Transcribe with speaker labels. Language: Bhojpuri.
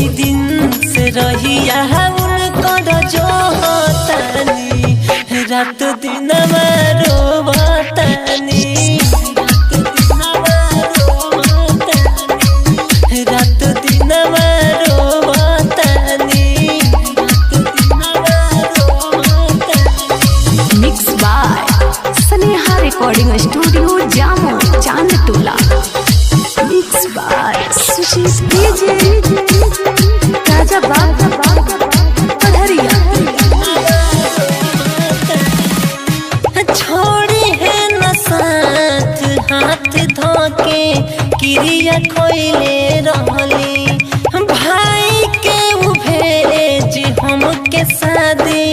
Speaker 1: ओही दिन से रहिया उनकर जो तानी रात दिन रोवतानी रात दिन रोवतानी।
Speaker 2: Mix by Sneha recording studio Jamo Chandtola. Mix by Sushil DJ Raja Bagh Padhariya.
Speaker 1: छोड़ी है न साथ हाथ धोके क्रिया खोइले रहली भाई के भेज हमके शादी